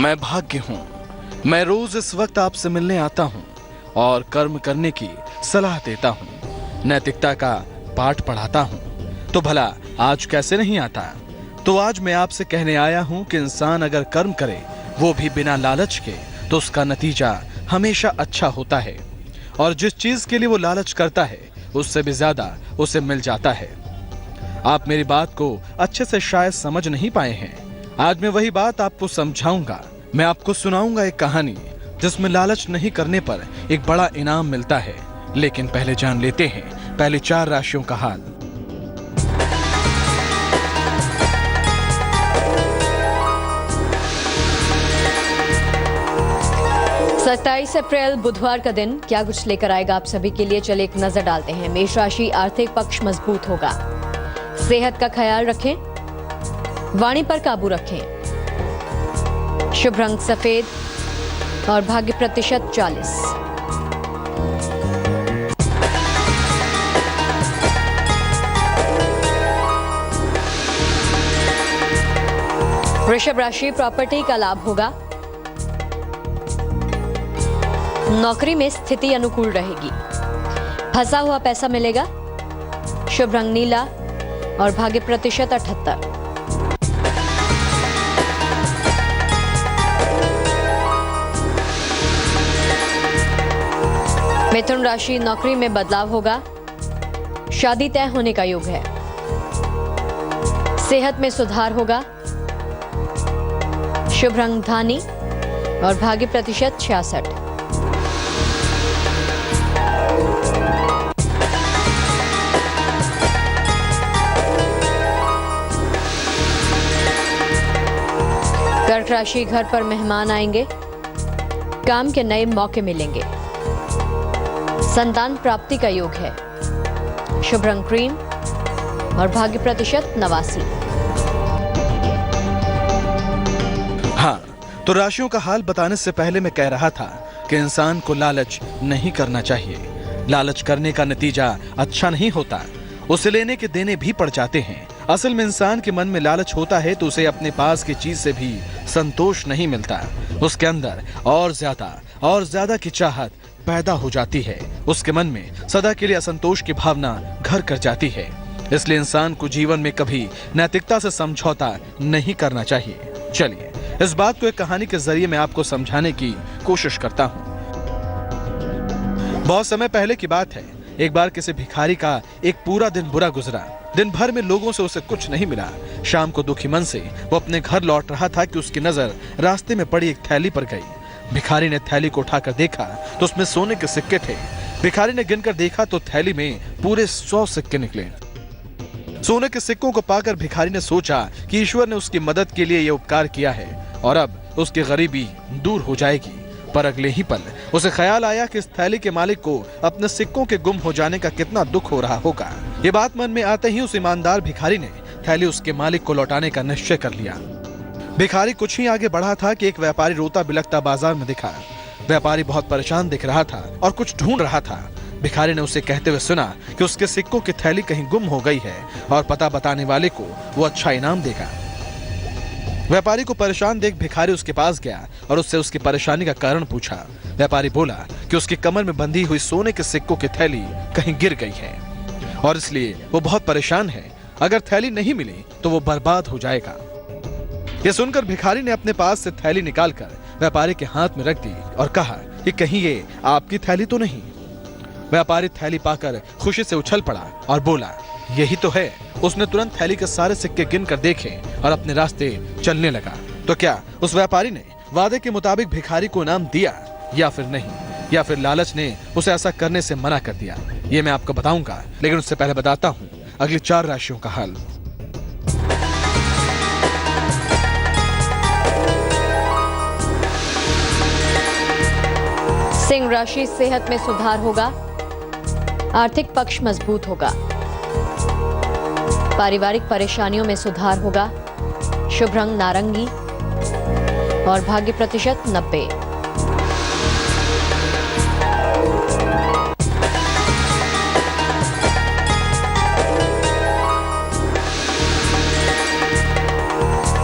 मैं भाग्य हूँ। मैं रोज इस वक्त आपसे मिलने आता हूँ और कर्म करने की सलाह देता हूँ, नैतिकता का पाठ पढ़ाता हूँ। तो भला आज कैसे नहीं आता? तो आज मैं आपसे कहने आया हूँ कि इंसान अगर कर्म करे, वो भी बिना लालच के, तो उसका नतीजा हमेशा अच्छा होता है। और जिस चीज के लिए वो लालच करता है, उससे भी ज्यादा उसे मिल जाता है। आप मेरी बात को अच्छे से शायद समझ नहीं पाए हैं। आज मैं वही बात आपको समझाऊंगा। मैं आपको सुनाऊंगा एक कहानी जिसमें लालच नहीं करने पर एक बड़ा इनाम मिलता है। लेकिन पहले जान लेते हैं पहले 4 राशियों का हाल। सत्ताईस अप्रैल बुधवार का दिन क्या कुछ लेकर आएगा आप सभी के लिए, चले एक नजर डालते हैं। मेष राशि, आर्थिक पक्ष मजबूत होगा। सेहत का ख्याल रखें, वाणी पर काबू रखें। शुभ रंग सफेद और भाग्य प्रतिशत 40। वृषभ राशि, प्रॉपर्टी का लाभ होगा। नौकरी में स्थिति अनुकूल रहेगी। फंसा हुआ पैसा मिलेगा। शुभ रंग नीला और भाग्य प्रतिशत 78। मिथुन राशि, नौकरी में बदलाव होगा। शादी तय होने का योग है। सेहत में सुधार होगा। शुभ रंग धानी और भाग्य प्रतिशत 66। कर्क राशि, घर पर मेहमान आएंगे। काम के नए मौके मिलेंगे। संतान प्राप्ति का योग है। शुभ रंग क्रीम और भाग्य प्रतिशत 89। हाँ, तो राशियों का हाल बताने से पहले मैं कह रहा था कि इंसान को लालच नहीं करना चाहिए। लालच करने का नतीजा अच्छा नहीं होता, उसे लेने के देने भी पड़ जाते हैं। असल में इंसान के मन में लालच होता है तो उसे अपने पास की चीज से भी संतोष नहीं मिलता। उसके अंदर और ज्यादा की चाहत पैदा हो जाती है। उसके मन में सदा के लिए असंतोष की भावना घर कर जाती है। इसलिए इंसान को जीवन में कभी नैतिकता से समझौता नहीं करना चाहिए। चलिए इस बात को एक कहानी के जरिए मैं आपको समझाने की कोशिश करता हूँ। बहुत समय पहले की बात है। एक बार किसी भिखारी का एक पूरा दिन बुरा गुजरा। दिन भर में लोगों से उसे कुछ नहीं मिला। शाम को दुखी मन से वो अपने घर लौट रहा था कि उसकी नजर रास्ते में पड़ी एक थैली पर गई। भिखारी ने थैली को उठाकर देखा तो उसमें सोने के सिक्के थे। भिखारी ने गिनकर देखा तो थैली में पूरे 100 सिक्के निकले। सोने के सिक्कों को पाकर भिखारी ने सोचा कि ईश्वर ने उसकी मदद के लिए यह उपकार किया है और अब उसकी गरीबी दूर हो जाएगी। पर अगले ही पल उसे ख्याल आया कि इस थैली के मालिक को अपने सिक्कों के गुम हो जाने का कितना दुख हो रहा होगा। ये बात मन में आते ही उस ईमानदार भिखारी ने थैली उसके मालिक को लौटाने का निश्चय कर लिया। भिखारी कुछ ही आगे बढ़ा था कि एक व्यापारी रोता बिलखता बाजार में दिखा। व्यापारी बहुत परेशान दिख रहा था और कुछ ढूंढ रहा था। भिखारी ने उसे कहते हुए सुना कि उसके सिक्कों की थैली कहीं गुम हो गई है और पता बताने वाले को वो अच्छा इनाम देगा। व्यापारी को परेशान देख भिखारी उसके पास गया और उससे उसकी परेशानी का कारण पूछा। व्यापारी बोला कि उसकी कमर में बंधी हुई सोने के सिक्कों की थैली कहीं गिर गई है और इसलिए वो बहुत परेशान है। अगर थैली नहीं मिली तो वो बर्बाद हो जाएगा। ये सुनकर भिखारी ने अपने पास से थैली निकालकर व्यापारी के हाथ में रख दी और कहा कि कहीं ये आपकी थैली तो नहीं। व्यापारी थैली पाकर खुशी से उछल पड़ा और बोला, यही तो है। उसने तुरंत थैली के सारे सिक्के गिनकर देखे और अपने रास्ते चलने लगा। तो क्या उस व्यापारी ने वादे के मुताबिक भिखारी को इनाम दिया या फिर नहीं, या फिर लालच ने उसे ऐसा करने से मना कर दिया? ये मैं आपको बताऊंगा, लेकिन उससे पहले बताता हूं अगली 4 राशियों का हाल। सिंह राशि, सेहत में सुधार होगा। आर्थिक पक्ष मजबूत होगा। पारिवारिक परेशानियों में सुधार होगा। शुभ रंग नारंगी और भाग्य प्रतिशत 90।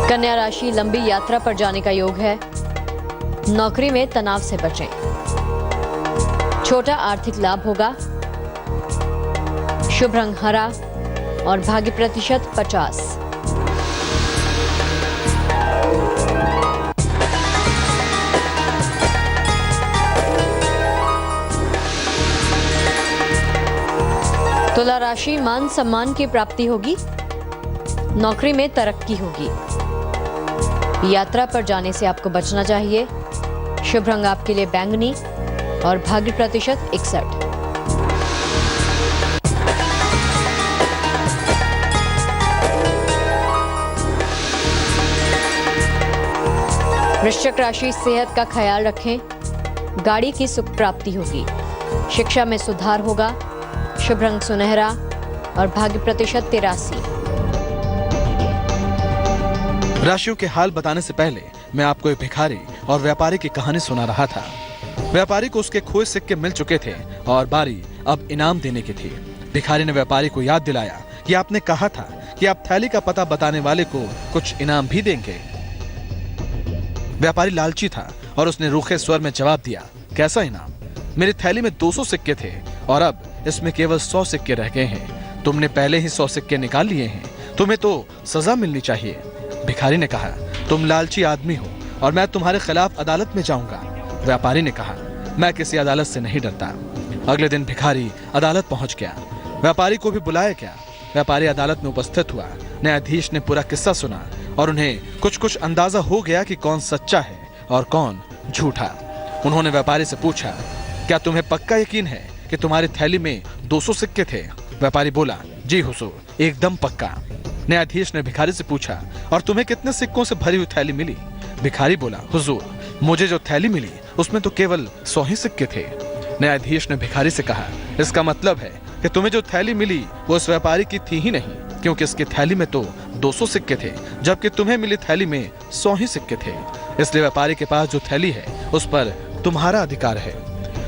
कन्या राशि, लंबी यात्रा पर जाने का योग है। नौकरी में तनाव से बचें। छोटा आर्थिक लाभ होगा। शुभ रंग हरा और भाग्य प्रतिशत 50। तुला राशि मान सम्मान की प्राप्ति होगी। नौकरी में तरक्की होगी। यात्रा पर जाने से आपको बचना चाहिए। शुभ रंग आपके लिए बैंगनी और भाग्य प्रतिशत 61। वृश्चिक राशि सेहत का ख्याल रखें। गाड़ी की सुख प्राप्ति होगी। शिक्षा में सुधार होगा। शुभ रंग सुनहरा और भाग्य प्रतिशत 83। राशियों के हाल बताने से पहले मैं आपको एक भिखारी और व्यापारी की कहानी सुना रहा था। व्यापारी को उसके खोए सिक्के मिल चुके थे और बारी अब इनाम देने की थी। भिखारी ने व्यापारी को याद दिलाया कि आपने कहा था कि आप थैली का पता बताने वाले को कुछ इनाम भी देंगे। व्यापारी लालची था और उसने रूखे स्वर में जवाब दिया, कैसा इनाम? मेरी थैली में 200 सिक्के थे और अब इसमें केवल 100 सिक्के रह गए हैं। तुमने पहले ही 100 सिक्के निकाल लिए हैं। तुम्हें तो सजा मिलनी चाहिए। भिखारी ने कहा, तुम लालची आदमी हो और मैं तुम्हारे खिलाफ अदालत में जाऊंगा। व्यापारी ने कहा, मैं किसी अदालत से नहीं डरता। अगले दिन भिखारी अदालत पहुंच गया। व्यापारी को भी बुलाया गया। व्यापारी अदालत में उपस्थित हुआ। न्यायाधीश ने पूरा किस्सा सुना और उन्हें कुछ कुछ अंदाजा हो गया कि कौन सच्चा है और कौन झूठा। उन्होंने व्यापारी से पूछा, क्या तुम्हें पक्का यकीन है कि तुम्हारी थैली में 200 सिक्के थे? व्यापारी बोला, जी हुजूर, एकदम पक्का। न्यायाधीश ने भिखारी से पूछा, और तुम्हें कितने सिक्कों से भरी हुई थैली मिली? भिखारी बोला, हुजूर, मुझे जो थैली मिली उसमें तो केवल 100 ही सिक्के थे। न्यायाधीश ने भिखारी से कहा, इसका मतलब है कि तुम्हें जो थैली मिली वो उस व्यापारी की थी ही नहीं, क्योंकि इसकी थैली में तो 200 सिक्के थे, जबकि तुम्हें मिली थैली में 100 ही सिक्के थे। इसलिए व्यापारी के पास जो थैली है उस पर तुम्हारा अधिकार है।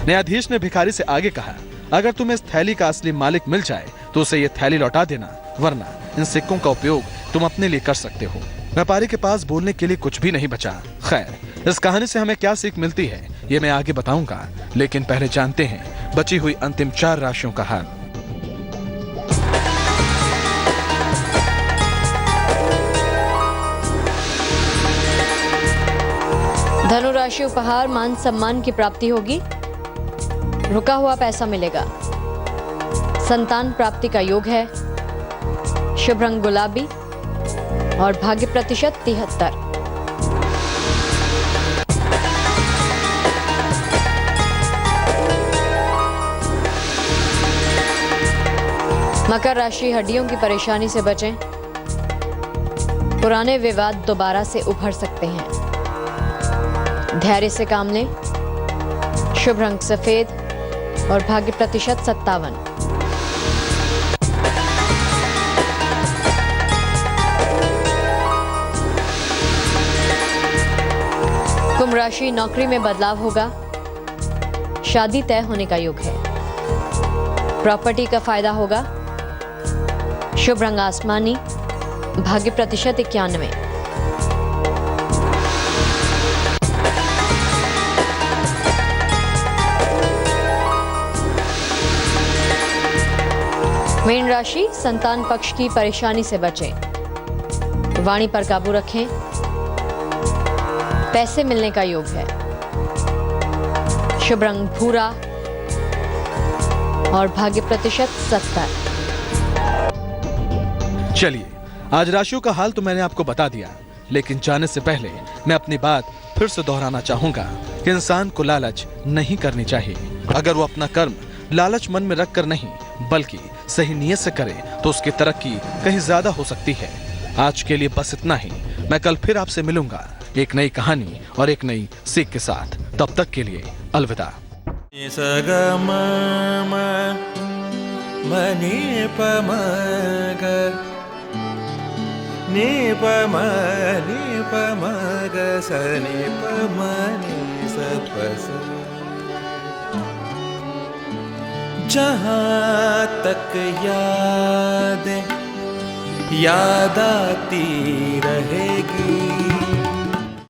न्यायाधीश ने भिखारी से आगे कहा, अगर तुम्हें इस थैली का असली मालिक मिल जाए तो उसे ये थैली लौटा देना, वरना इन सिक्कों का उपयोग तुम अपने लिए कर सकते हो। व्यापारी के पास बोलने के लिए कुछ भी नहीं बचा। खैर, इस कहानी से हमें क्या सीख मिलती है ये मैं आगे बताऊंगा, लेकिन पहले जानते हैं बची हुई अंतिम 4 राशियों का हाल। धनु राशि उपहार मान सम्मान की प्राप्ति होगी। रुका हुआ पैसा मिलेगा। संतान प्राप्ति का योग है। शुभ रंग गुलाबी और भाग्य प्रतिशत 73। मकर राशि हड्डियों की परेशानी से बचें। पुराने विवाद दोबारा से उभर सकते हैं। धैर्य से काम लें। शुभ रंग सफेद और भाग्य प्रतिशत 57। कुंभ राशि नौकरी में बदलाव होगा। शादी तय होने का योग है। प्रॉपर्टी का फायदा होगा। शुभ रंग आसमानी, भाग्य प्रतिशत 91। मीन राशि संतान पक्ष की परेशानी से बचें। वाणी पर काबू रखें। पैसे मिलने का योग है। शुभ रंग भूरा और भाग्य प्रतिशत 70। चलिए, आज राशियों का हाल तो मैंने आपको बता दिया, लेकिन जाने से पहले मैं अपनी बात फिर से दोहराना चाहूंगा कि इंसान को लालच नहीं करनी चाहिए। अगर वो अपना कर्म लालच मन में रखकर नहीं बल्कि सही नीयत से करे तो उसकी तरक्की कहीं ज्यादा हो सकती है। आज के लिए बस इतना ही। मैं कल फिर आपसे मिलूंगा एक नई कहानी और एक नई सीख के साथ। तब तक के लिए अलविदा। जहाँ तक याद आती रहे